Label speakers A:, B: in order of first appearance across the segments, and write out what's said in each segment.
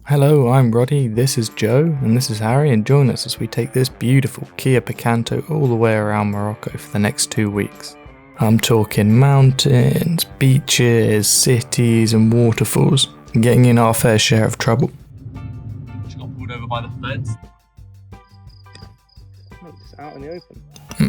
A: Hello, I'm Roddy, this is Joe, and this is Harry, and join us as we take this beautiful Kia Picanto all the way around Morocco for the next 2 weeks. I'm talking mountains, beaches, cities and waterfalls, and getting in our fair share of trouble.
B: She got pulled over by the feds.
A: It's out in the open.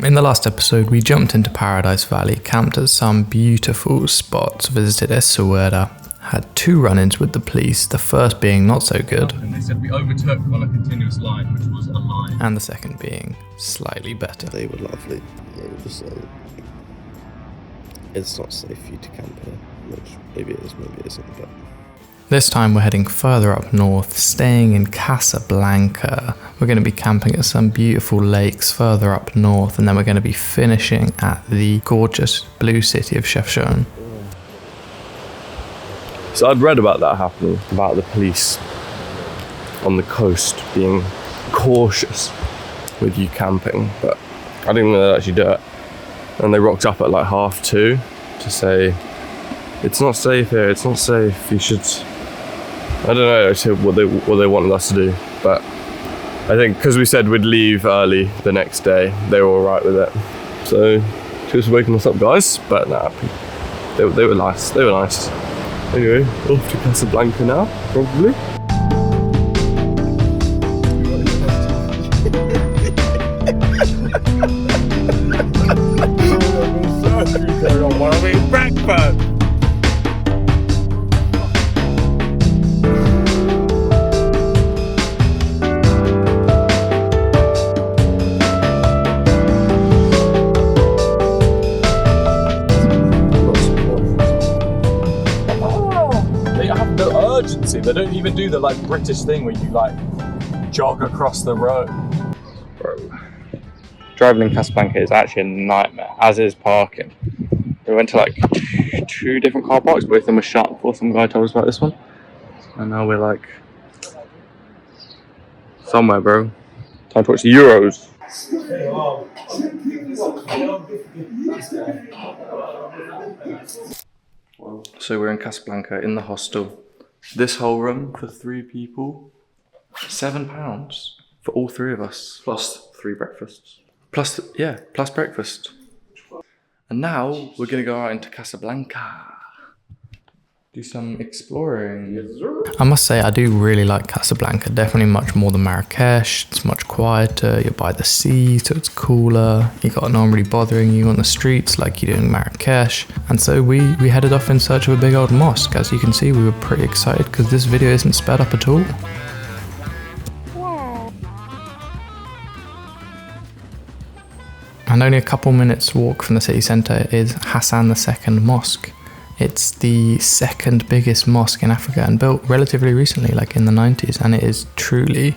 A: In the last episode, we jumped into Paradise Valley, camped at some beautiful spots, visited Essaouira, had 2 run-ins with the police, the first being not so good.
B: And they said we overtook on a continuous line, which was a lie.
A: And the second being slightly better.
C: They were lovely. They were just it's not safe for you to camp here, which maybe it is, maybe it isn't, but...
A: This time we're heading further up north, staying in Casablanca. We're going to be camping at some beautiful lakes further up north, and then we're going to be finishing at the gorgeous blue city of Chefchaouen.
C: So I'd read about that happening, about the police on the coast being cautious with you camping, but I didn't know they'd actually do it. And they rocked up at like 2:30 to say, it's not safe here, it's not safe, you should... I don't know actually what they wanted us to do, but I think because we said we'd leave early the next day, they were alright with it. So, cheers for waking us up, guys, but nah, they were nice, they were nice. Anyway, off to Casablanca now, probably.
B: They don't even do the like British thing where you like jog across the road.
A: Bro, driving in Casablanca is actually a nightmare, as is parking. We went to like 2 different car parks, both of them were shut before some guy told us about this one. And now we're like somewhere, bro. Time to watch the Euros. So we're in Casablanca in the hostel. This whole room for 3 people, £7 for all 3 of us.
B: Plus 3 breakfasts.
A: Plus breakfast. And now we're gonna go out into Casablanca. Do some exploring. Yes, sir. I must say I do really like Casablanca, definitely much more than Marrakech. It's much quieter, you're by the sea, so it's cooler. You got no one really bothering you on the streets like you do in Marrakech. And so we headed off in search of a big old mosque. As you can see, we were pretty excited because this video isn't sped up at all. And only a couple minutes walk from the city centre is Hassan II Mosque. It's the 2nd biggest mosque in Africa and built relatively recently, like in the 90s, and it is truly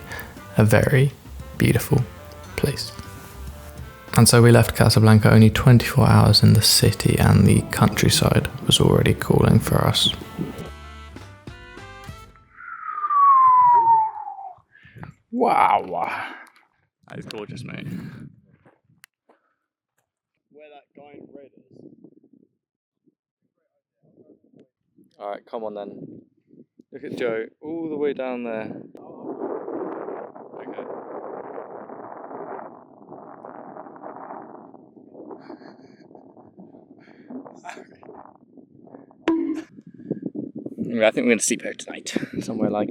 A: a very beautiful place. And so we left Casablanca only 24 hours in the city, and the countryside was already calling for us. Wow. That is gorgeous, mate. Where that guy in red is. Alright, come on then. Look at Joe, all the way down there. Okay. Anyway, I think we're going to sleep out tonight. Somewhere like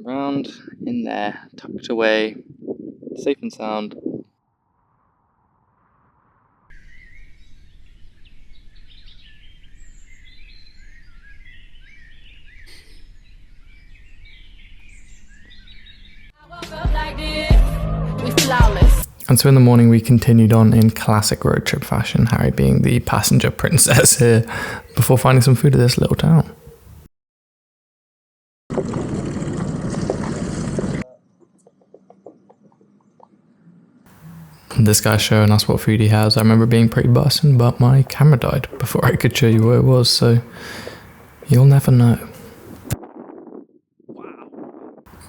A: around in there, tucked away, safe and sound. And so in the morning we continued on in classic road trip fashion, Harry being the passenger princess here, before finding some food at this little town. This guy's showing us what food he has. I remember being pretty bussin', but my camera died before I could show you where it was, so you'll never know.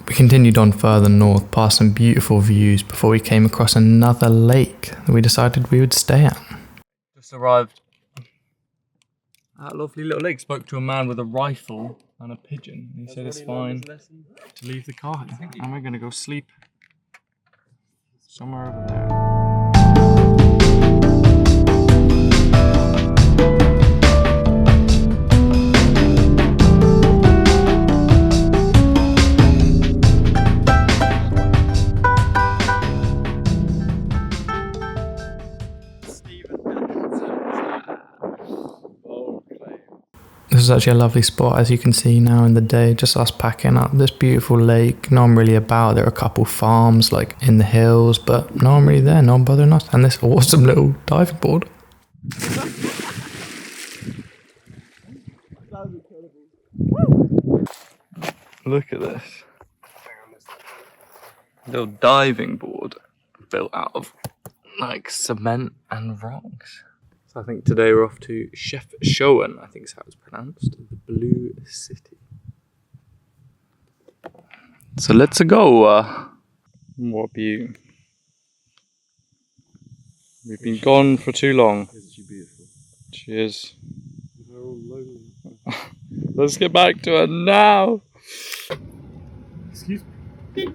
A: We continued on further north, past some beautiful views, before we came across another lake that we decided we would stay at.
B: Just arrived at a lovely little lake. Spoke to a man with a rifle
A: and a pigeon. He said it's fine to leave the car here. And we're gonna go sleep somewhere over there. This is actually a lovely spot, as you can see now in the day, just us packing up this beautiful lake. No one really about. There are a couple farms like in the hills, but no one really there, no one bothering us. And this awesome little diving board. Look at this. Little diving board built out of like cement and rocks. I think today we're off to Chefchaouen, I think is how it's pronounced, the Blue City. So let's go. What view. We've been gone for too long.
C: Isn't she beautiful?
A: She is.
C: They're all lonely.
A: Let's get back to her now.
C: Excuse me.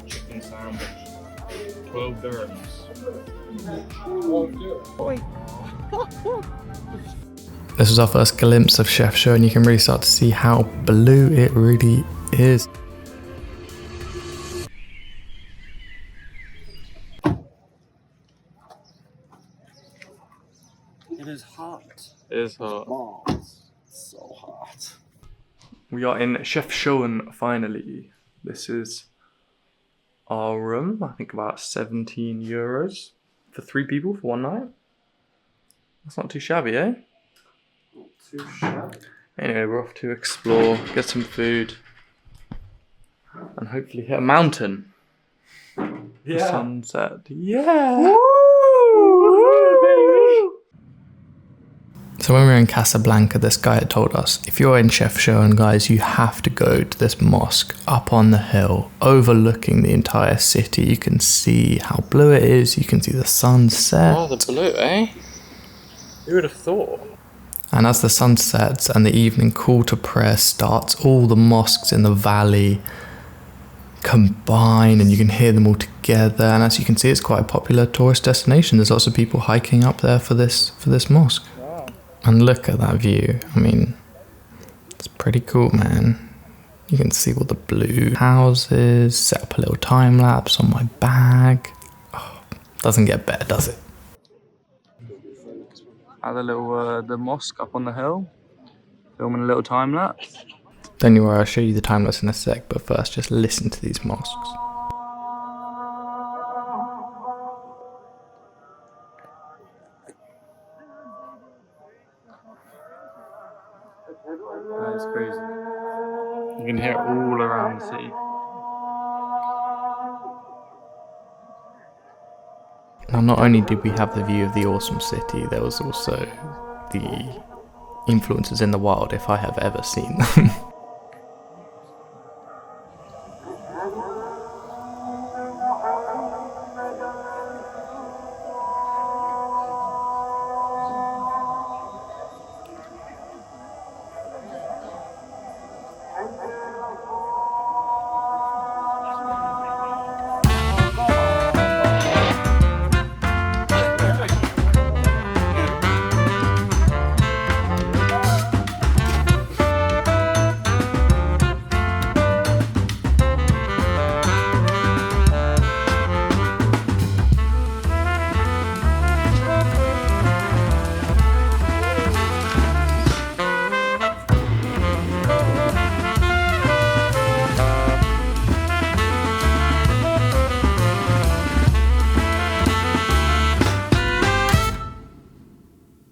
A: Chicken sandwich, 12 dirhams. This was our first glimpse of Chefchaouen, and you can really start to see how blue it really is.
C: It is hot.
A: It is hot.
C: Mars. So hot.
A: We are in Chefchaouen finally. This is our room, I think about 17 euros for 3 people for 1 night. That's not too shabby, eh?
C: Not too shabby.
A: Anyway, we're off to explore, get some food, and hopefully hit a mountain. The sunset. Yeah! Woo! So when we were in Casablanca, this guy had told us, if you're in Chefchaouen, guys, you have to go to this mosque up on the hill, overlooking the entire city. You can see how blue it is, you can see the sunset. Oh, the blue, eh? Who would have thought? And as the sun sets and the evening call to prayer starts, all the mosques in the valley combine and you can hear them all together. And as you can see, it's quite a popular tourist destination. There's lots of people hiking up there for this mosque. And look at that view. I mean, it's pretty cool, man. You can see all the blue houses, set up a little time lapse on my bag. Oh, doesn't get better, does it? At the little, the mosque up on the hill. Filming a little time lapse. Don't you worry, I'll show you the time lapse in a sec, but first just listen to these mosques. That is crazy. You can hear it all around the city. Now, not only did we have the view of the awesome city, there was also the influences in the wild, if I have ever seen them.